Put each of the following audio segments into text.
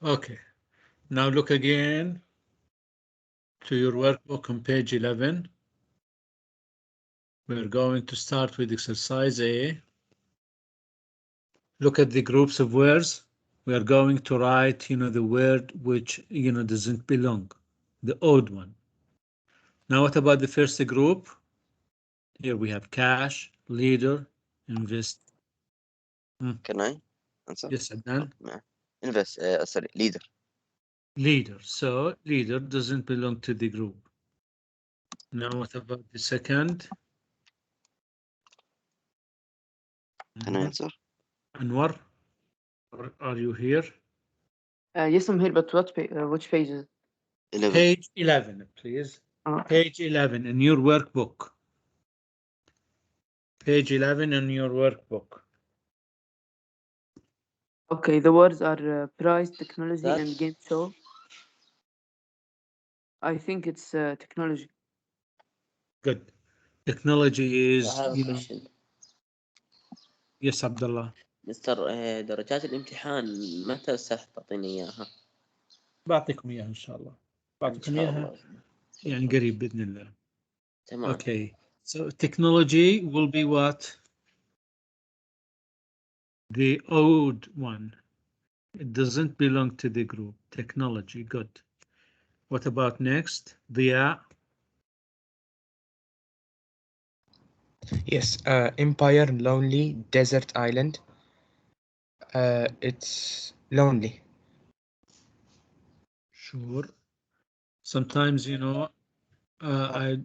Okay, now look again to your workbook on page 11. We're going to start with exercise A. Look at the groups of words. We are going to write, the word which, doesn't belong, the odd one. Now, what about the first group? Here we have cash, leader, invest. Can I answer? Yes, Adnan. Invest. Sorry, leader. Leader. So leader doesn't belong to the group. Now, what about the second? Can I answer? Anwar, are you here? Yes, I'm here, but which pages? 11. Page 11, please. Page 11 in your workbook. Page 11 in your workbook. Okay, the words are price, technology, That and game show. I think it's technology. Good. Technology I is, have a question. yes, Abdullah. مستر درجات الامتحان متى ستعطيني إياها؟ بعطيكم إياها إن شاء الله. إن بعطيكم شاء إياها الله. يعني قريب بإذن الله. تمام. Okay. So technology will be what? The odd one. It doesn't belong to the group. Technology. Good. What about next? The Yes, Empire, lonely, desert island. It's lonely. Sure. Sometimes, I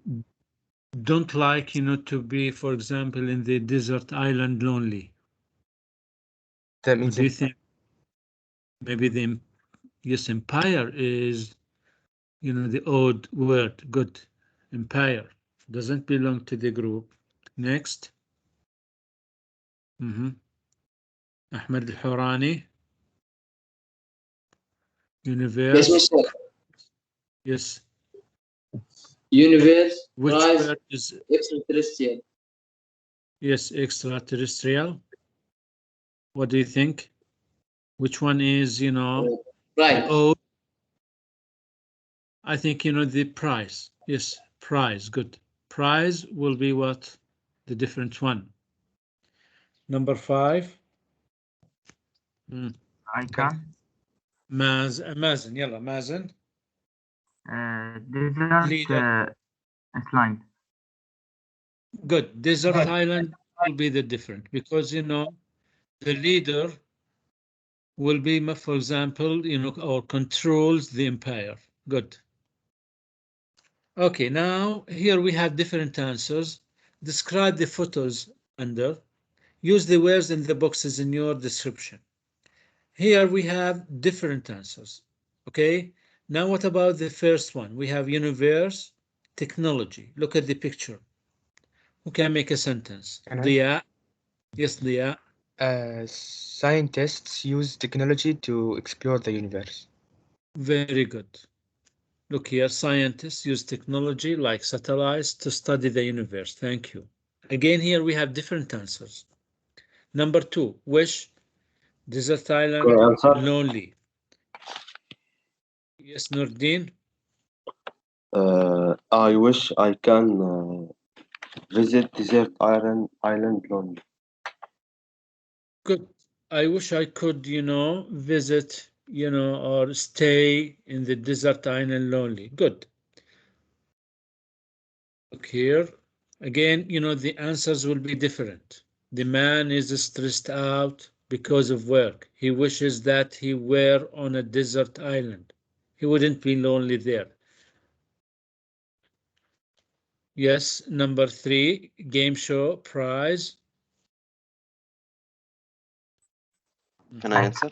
don't like, to be, for example, in the desert island lonely. That What means do you think? Maybe the, yes, empire is, the odd word. Good. Empire doesn't belong to the group. Next. Ahmed Al-Hurani. Universe. Yes, Mr. Yes. Universe, Which prize, word is, extraterrestrial. yes, extraterrestrial? What do you think? Which one is, Right. the O? I think, the price. Yes, price. Good. Price will be what? The different one. Number 5. I can. Mazen. Yalla, Mazen. Desert Leader. Island. Good. Desert Island will be the different because, the leader will be, for example, or controls the empire. Good. Okay, now here we have different answers. Describe the photos under. Use the words in the boxes in your description. Here we have different answers. Okay, now what about the first one? We have universe, technology. Look at the picture. Who can make a sentence? Dia. Yes, Dia. Scientists use technology to explore the universe. Very good. Look here, scientists use technology like satellites to study the universe. Thank you. Again, here we have different answers. Number 2, wish, desert island, lonely. Yes, Nordin. I wish I can visit desert island lonely. Good. I wish I could, visit, or stay in the desert island lonely. Good. Look here. Again, the answers will be different. The man is stressed out because of work. He wishes that he were on a desert island. He wouldn't be lonely there. Yes, number 3, game show, prize. Can I answer?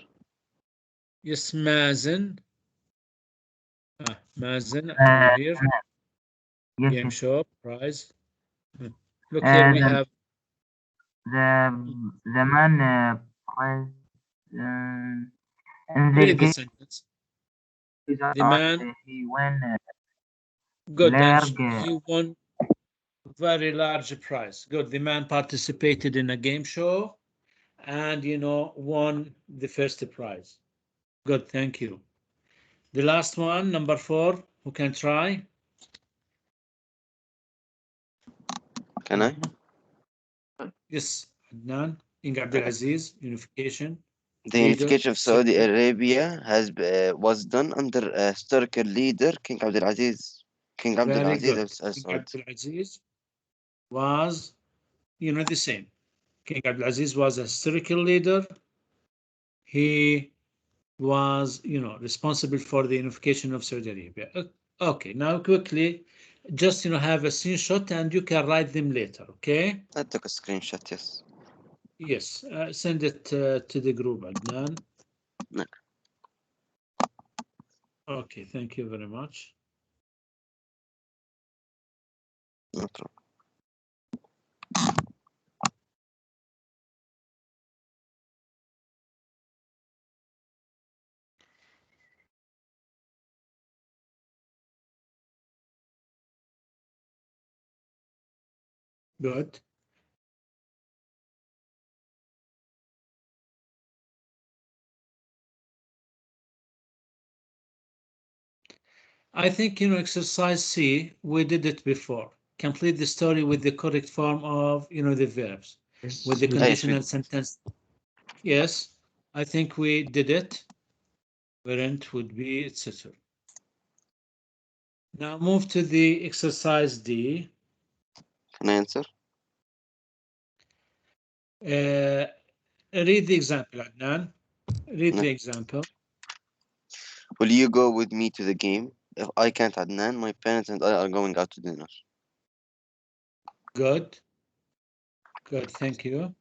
Yes, Mazen. Mazen, are you here? Yes, Game yes. show, prize. Look here, we have the man plays in the read the game. sentence. The man, He won good, and large. he won very large prize. Good, the man participated in a game show and, won the first prize. Good, thank you. The last one, number 4, who can try? Can I? Yes, Adnan. King Abdulaziz, unification. The leader, unification of Saudi Arabia was done under a historical leader, King Abdulaziz. King Very Abdulaziz good. Al King Saud. Abdulaziz was, the same. King Abdulaziz was a historical leader. He was, responsible for the unification of Saudi Arabia. Okay, now quickly, just, have a screenshot and you can write them later, okay? I took a screenshot, yes. Yes, send it to the group, Adnan. No. Okay, thank you very much. No problem. Good. I think, exercise C, we did it before. Complete the story with the correct form of, the verbs, with the Yes, conditional sentence. Yes, I think we did it. Parent would be, etc. Now move to the exercise D. Can I answer? Read the example, Adnan. Read No. the example. Will you go with me to the game? If I can't, Adnan, my parents and I are going out to dinner. Good. Good, thank you.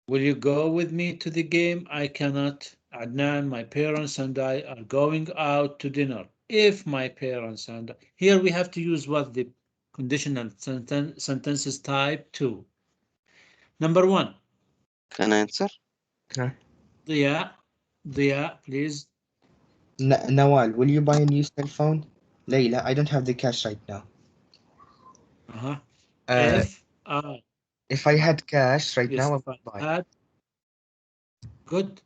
Will you go with me to the game? I cannot. Adnan, my parents and I are going out to dinner. If my parents and here we have to use what the conditional sentences type 2. Number 1. Can I answer? Dia, please. Nawal, will you buy a new cell phone? Layla, I don't have the cash right now. Uh-huh. Uh, if I had cash right yes, now, I if would I buy. had. Good.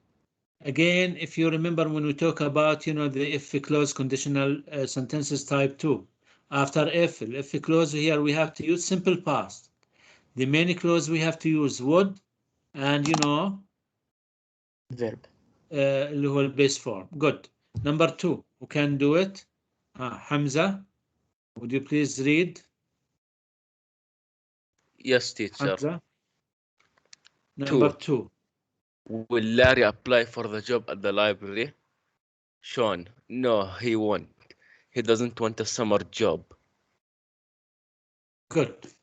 Again, if you remember when we talk about, the if clause conditional sentences type 2, after if clause here we have to use simple past. The main clause we have to use would and, Verb. اللي هو base form. Good. Number 2, who can do it? Hamza, would you please read? Yes, teacher. Hamza. Number 2. 2. Will Larry apply for the job at the library? Sean, no, he won't. He doesn't want a summer job. Good.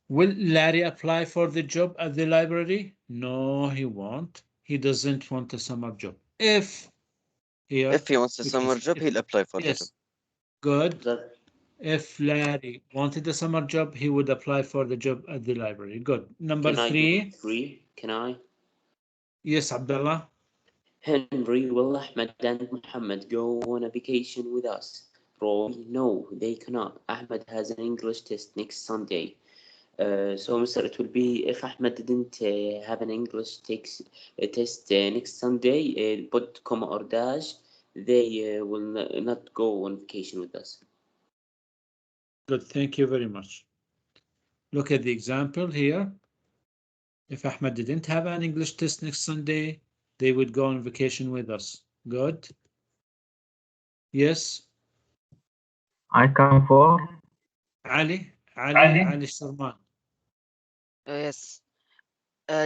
Will Larry apply for the job at the library? No, he won't. He doesn't want a summer job. If he wants a we can summer say job, he'll apply for the job. yes, good. That If Larry wanted a summer job, he would apply for the job at the library. Good. Number can I 3. do 3? Can I? Yes, Abdullah. Henry, will Ahmed and Muhammad go on a vacation with us? Roy, no, they cannot. Ahmed has an English test next Sunday. So, Mr. It will be if Ahmed didn't have an English test next Sunday, put comma or dash, they will not go on vacation with us. Good. Thank you very much. Look at the example here. If Ahmed didn't have an English test next Sunday, they would go on vacation with us. Good. Yes. I come for Ali Sharman. Yes.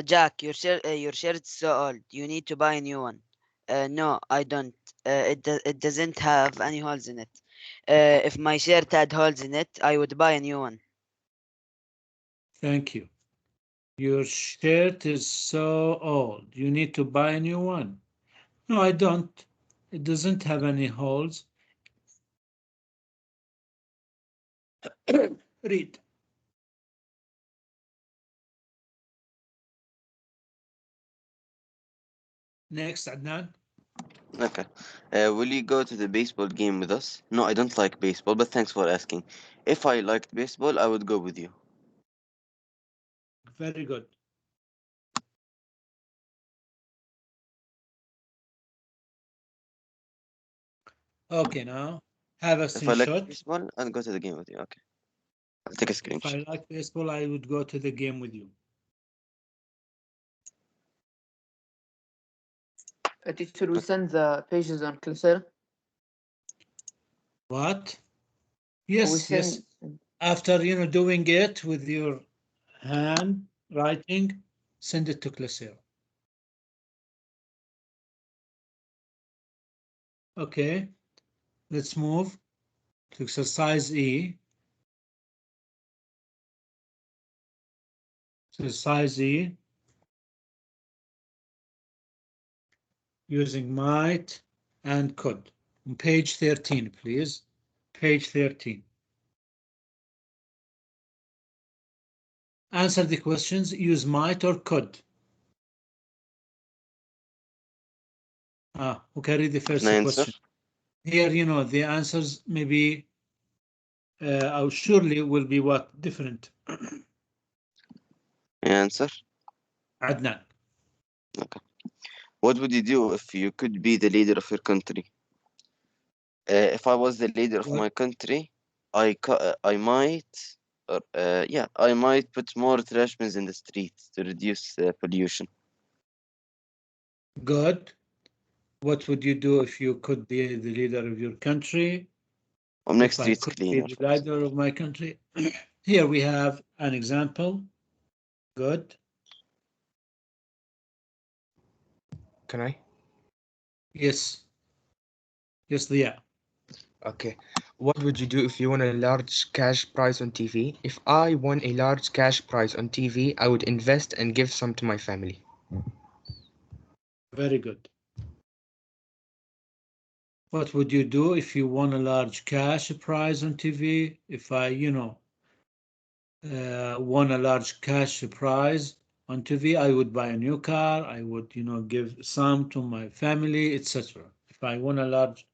Jack, your shirt's so old. You need to buy a new one. No, I don't. It doesn't have any holes in it. If my shirt had holes in it, I would buy a new one. Thank you. Your shirt is so old. You need to buy a new one. No, I don't. It doesn't have any holes. Read. Next, Adnan. Okay. Will you go to the baseball game with us? No, I don't like baseball, but thanks for asking. If I liked baseball, I would go with you. Very good. Okay, now have a If I like screenshot. baseball, I'll go to the game with you. Okay. I'll take a If screenshot. I like baseball, I would go to the game with you. Teacher, we send the pages on Coursera. What? We Yes, yes. send. After doing it with your hand writing, send it to Classero. Okay, let's move to exercise E. Exercise E. Using might and could. On page 13, please. Page 13. Answer the questions. Use might or could. Who can read the first Can I answer? question? Here, the answers maybe or surely will be what? Different. Answer. Adnan. Okay. What would you do if you could be the leader of your country? If I was the leader of my country, I might, I might put more trash bins in the streets to reduce pollution. Good. What would you do if you could be the leader of your country? Make If I streets could cleaner. be the leader of my country. Here we have an example. Good. Can I? Yes. Yes, Leah. Okay. What would you do if you won a large cash prize on TV? If I won a large cash prize on TV, I would invest and give some to my family. Very good. What would you do if you won a large cash prize on TV? If I, won a large cash prize on TV, I would buy a new car. I would, give some to my family, etc. If I won a large.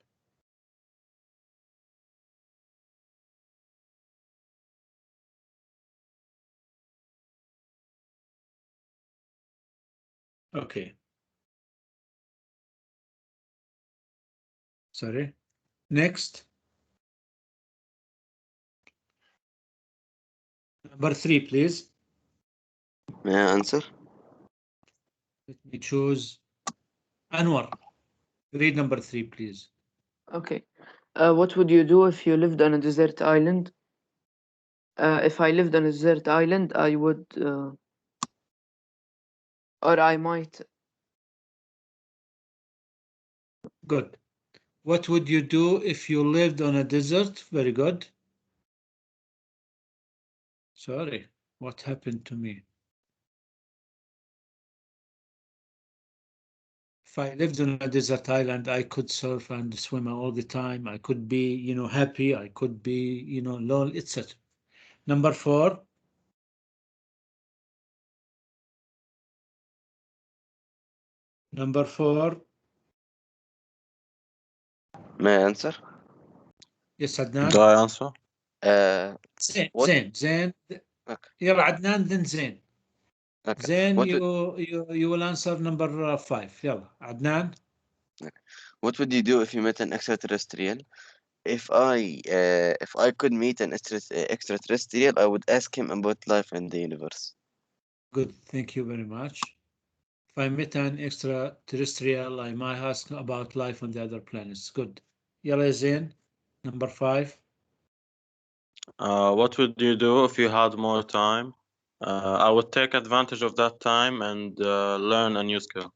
Okay. Sorry. Next. Number 3, please. May I answer? Let me choose Anwar. Read number 3, please. Okay. What would you do if you lived on a desert island? If I lived on a desert island, I would, or I might. Good. What would you do if you lived on a desert? Very good. Sorry, what happened to me? If I lived on a desert island, I could surf and swim all the time. I could be, happy. I could be, lonely, etc. Number 4. Number 4. May I answer? Yes, Adnan. Do I answer? Zain. What? Zain. Okay. يلا Adnan, then Zain. Okay. Zain, What you will answer number 5. يلا Adnan. What would you do if you met an extraterrestrial? If I could meet an extraterrestrial, I would ask him about life in the universe. Good, thank you very much. If I met an extraterrestrial, I might ask about life on the other planets. Good. يلا Zain, number 5. What would you do if you had more time? I would take advantage of that time and learn a new skill.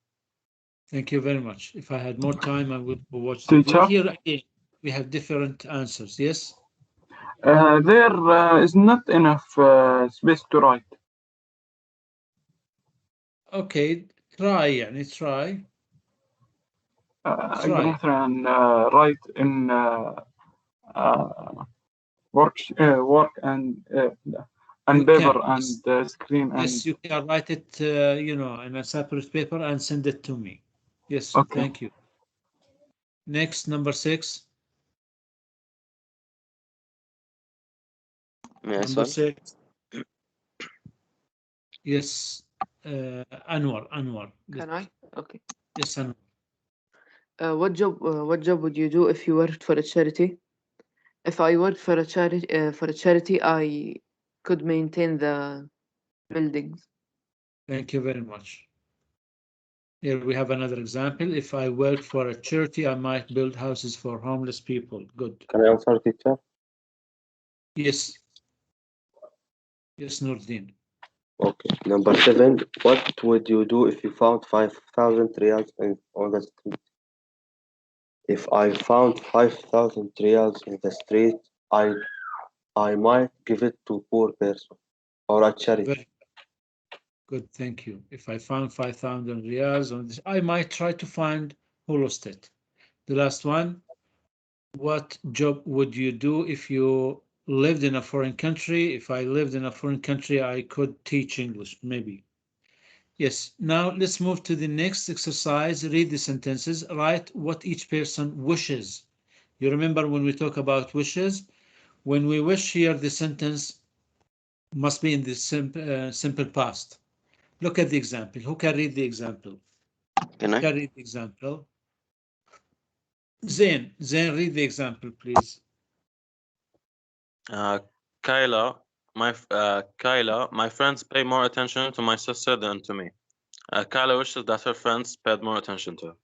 Thank you very much. If I had more time, I would watch the video. Teacher, Here again, we have different answers. Yes? there is not enough space to write. Okay, try يعني try. أقدر مثلا write in work and paper and screen and. Yes, you can write it, in a separate paper and send it to me. Yes, Okay. thank you. Next, number 6. Number 6. Yes, Anwar. Can I? Okay. Yes, Anwar. What job would you do if you worked for a charity? If I worked for a charity, I could maintain the buildings. Thank you very much. Here we have another example. If I worked for a charity, I might build houses for homeless people. Good. Can I answer, teacher? Yes. Yes, Nurdin. Okay. Number 7. What would you do if you found 5,000 reals on the street? If I found 5,000 reals in the street, I might give it to poor person or a charity. Very good, thank you. If I found 5,000 riyals on this, I might try to find who lost it. The last one, what job would you do if you lived in a foreign country? If I lived in a foreign country, I could teach English, maybe. Yes, now let's move to the next exercise. Read the sentences, write what each person wishes. You remember when we talk about wishes? When we wish here, the sentence must be in the simple past. Look at the example. Who can read the example? Can I? Can read the example? Zain, read the example, please. Kyla, my friends pay more attention to my sister than to me. Kyla wishes that her friends paid more attention to her.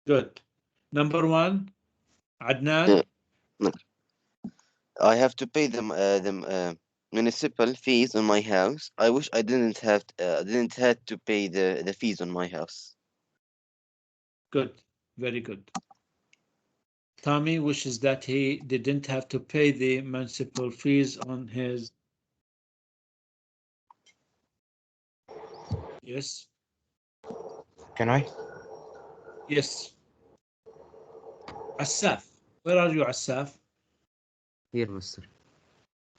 Good. Number 1, Adnan. No. I have to pay the municipal fees on my house. I wish I didn't have to pay the fees on my house. Good. Very good. Tommy wishes that he didn't have to pay the municipal fees on his. Yes. Can I? Yes. Asaf. Where are you, Asaf? Here, mister.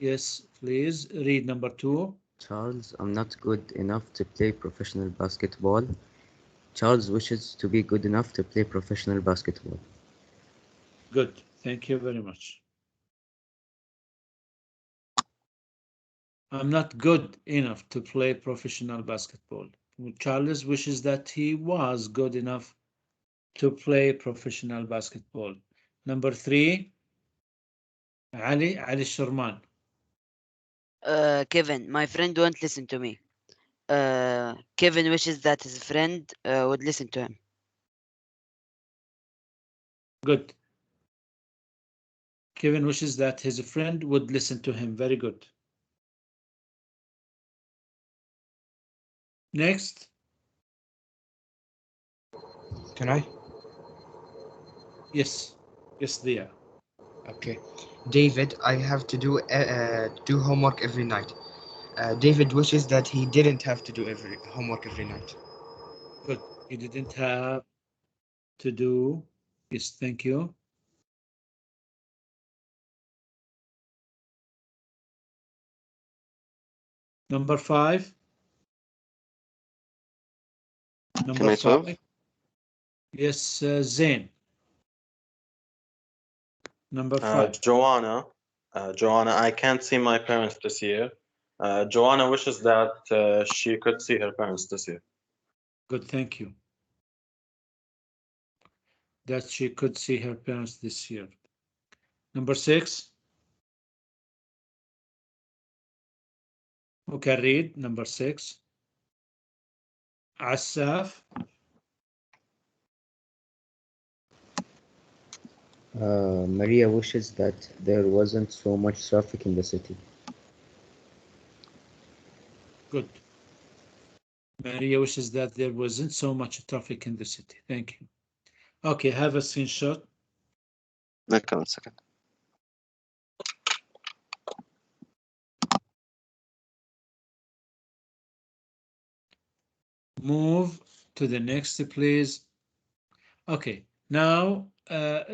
Yes, please read number 2. Charles, I'm not good enough to play professional basketball. Charles wishes to be good enough to play professional basketball. Good. Thank you very much. I'm not good enough to play professional basketball. Charles wishes that he was good enough to play professional basketball. Number 3, Ali Sharman. Kevin, my friend won't listen to me. Kevin wishes that his friend would listen to him. Good. Kevin wishes that his friend would listen to him. Very good. Next. Can I? Yes. Yes, there. Okay. David, I have to do homework every night. David wishes that he didn't have to do homework every night. Good. He didn't have to do. Yes, thank you. Number 5. Can I 5. Yes, Zain. Number 5. Joanna, I can't see my parents this year. Joanna wishes that she could see her parents this year. Good, thank you. That she could see her parents this year. Number 6. Who can read? Number 6. Asaf. Maria wishes that there wasn't so much traffic in the city. Good. Maria wishes that there wasn't so much traffic in the city. Thank you. Okay, have a screenshot. Okay, 1 second. Move to the next, please. Okay, now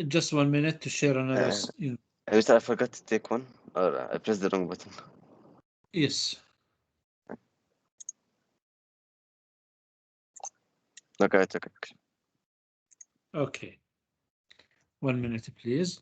just 1 minute to share another. I forgot to take one, or I pressed the wrong button. Yes. Okay, I took it. Okay. 1 minute, please.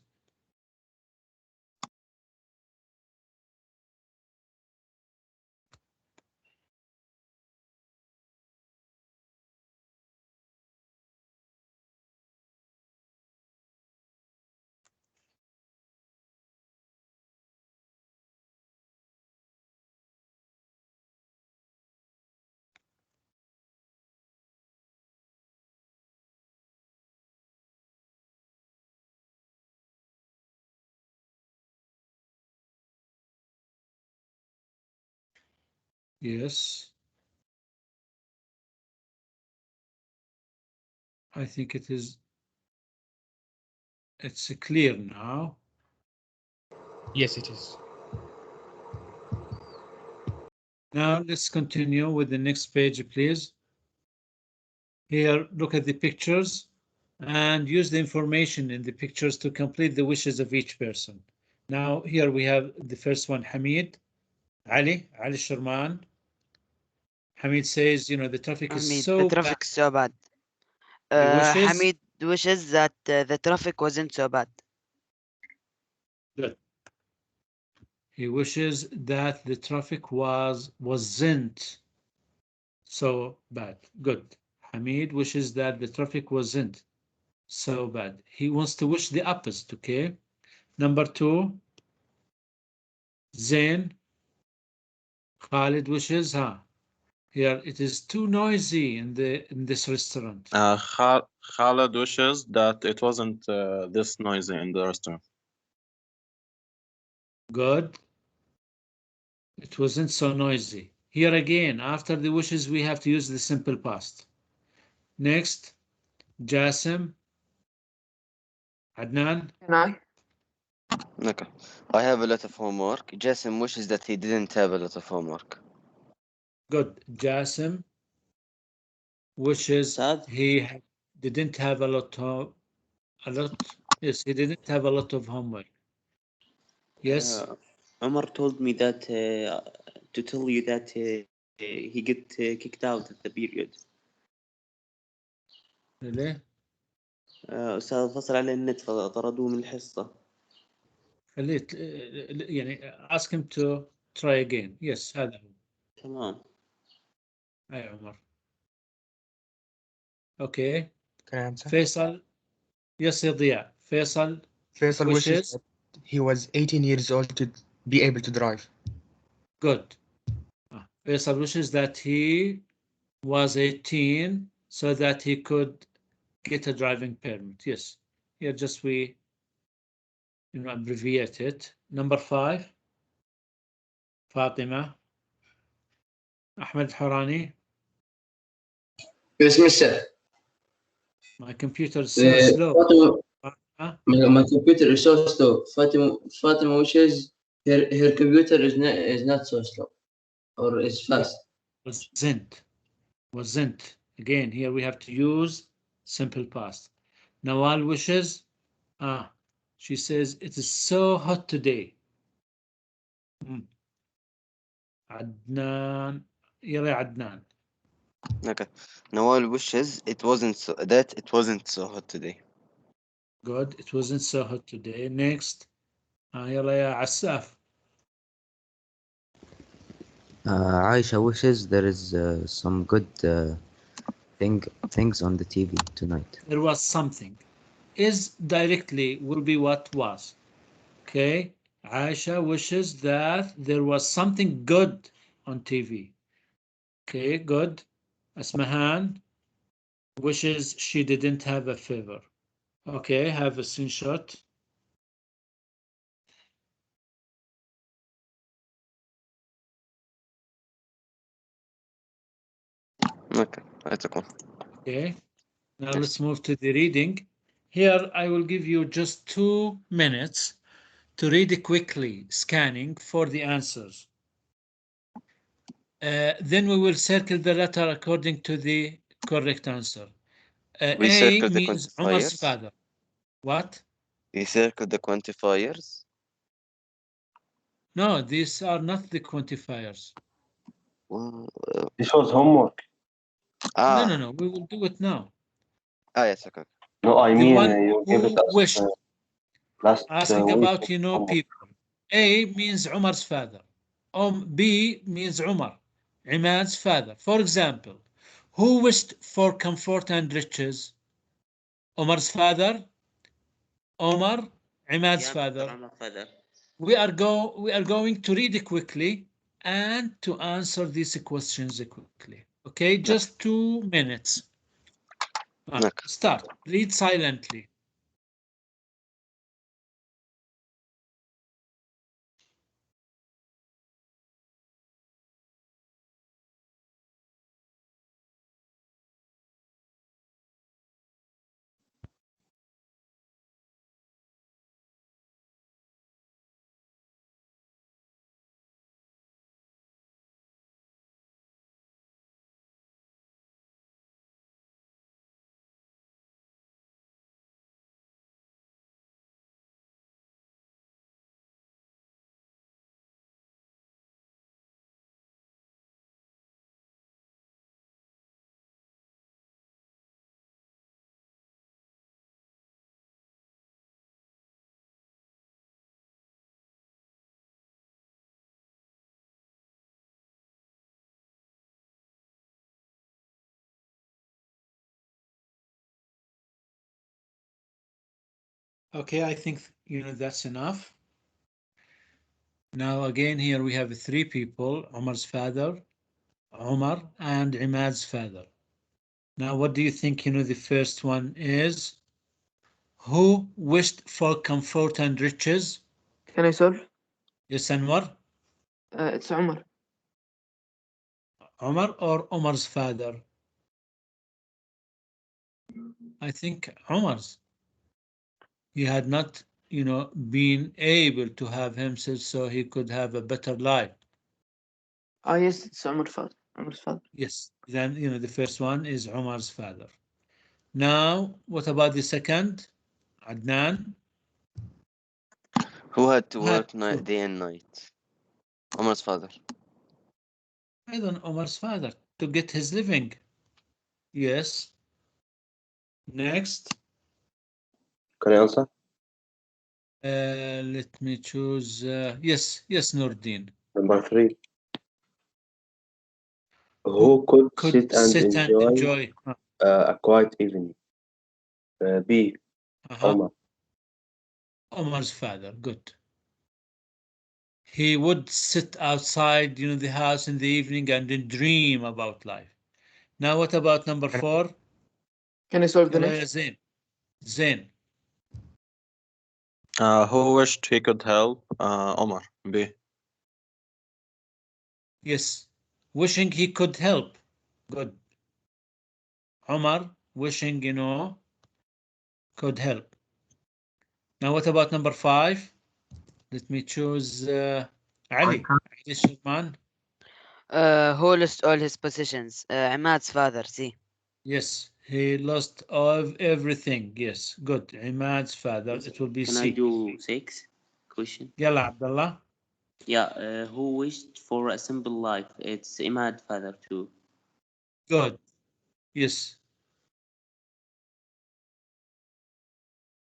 Yes. I think it's clear now. Yes, it is. Now let's continue with the next page, please. Here, look at the pictures and use the information in the pictures to complete the wishes of each person. Now, here we have the first one, Hamid, Ali Sharman. Hamid says, you know, the traffic is Hamid, so the bad. traffic is so bad. He wishes, Hamid wishes that the traffic wasn't so bad. good. He wishes that the traffic wasn't so bad. Good. Hamid wishes that the traffic wasn't so bad. He wants to wish the opposite, okay? Number two, Zain, Khalid wishes, here it is too noisy in this restaurant. Khaled wishes that it wasn't this noisy in the restaurant. Good. It wasn't so noisy. Here again, after the wishes, we have to use the simple past. Next, Jasim, Adnan. Can I? Okay. I have a lot of homework. Jason wishes that he didn't have a lot of homework. Good. Jasim wishes he didn't have a lot. Yes, he didn't have a lot of homework. Yes. Omar told me that to tell you that he get kicked out at the period. Really? أستاذ فصل عليه النت فطردوه من الحصة. خليه يعني ask him to try again. Yes, هذا هو. تمام. أي عمر. Okay. Can I answer? Faisal. Yes, يا ضياء. Faisal wishes that he was 18 years old to be able to drive. Good. Faisal wishes that he was 18 so that he could get a driving permit. Yes. Here just we abbreviate it. Number 5. Fatima. Ahmed Harani. Yes, mister. My computer is so slow. My computer is so slow. Fatima wishes her computer is not so slow or is fast. Wasn't. Again, here we have to use simple past. Nawal wishes. She says it is so hot today. Adnan. يلا Adnan. Okay. Nawal wishes it wasn't so hot today. Good. It wasn't so hot today. Next. يلا يا عساف. Aisha wishes there is some good things on the TV tonight. There was something. Is directly will be what was. Okay. Aisha wishes that there was something good on TV. Okay, good. Asmahan wishes she didn't have a fever. Okay, have a screenshot. Okay, I took one. Okay, now let's move to the reading. Here I will give you just 2 minutes to read it quickly, scanning for the answers. Then we will circle the letter according to the correct answer. We A circle the means Umar's quantifiers. father. What? We circle the quantifiers. No, these are not the quantifiers. This was homework. No, we will do it now. Yes, okay. No, I The mean one you gave it who us wished. last Asking week. about, people. A means Umar's father. B means Umar, Imad's father. For example, who wished for comfort and riches? Umar's father, Omar, Imad's father. We are going to read it quickly and to answer these questions quickly. Okay, just 2 minutes. Start. Read silently. Okay, I think that's enough. Now again, here we have three people: Omar's father, Omar, and Imad's father. Now, what do you think? The first one is, who wished for comfort and riches? Can I solve? Yes, Anwar. It's Omar. Omar or Omar's father? I think Omar's. He had not, been able to have himself so he could have a better life. Ah, yes, it's Omar's father. Omar's father. Yes, then, the first one is Omar's father. Now, what about the second? Adnan? Who had to Who had work day and night? Omar's father. I don't know, Omar's father, to get his living. Yes. Next. Can I answer? Let me choose. Yes, Nordin. Number 3. Who could sit and enjoy a quiet evening? B. Omar. Omar's father. Good. He would sit outside, the house in the evening and then dream about life. Now, what about number 4? Can I solve the Yalla ya next? Zain. Zain. Who wished he could help? Omar. B. Yes. Wishing he could help. Good. Omar wishing, could help. Now, what about number 5? Let me choose Ali. Ali Sulman. Who lost all his possessions? Imad's father. See. Yes, he lost all everything. Yes, good. Imad's father. It will be Can C. I do 6 question? Yalla, Abdullah. Yeah, who wished for a simple life? It's Imad father too. Good. Yes.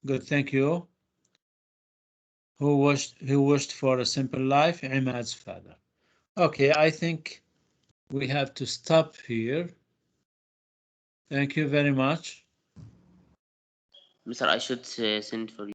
Good. Thank you. Who wished for a simple life? Imad's father. Okay, I think we have to stop here. Thank you very much. Mr. I should send for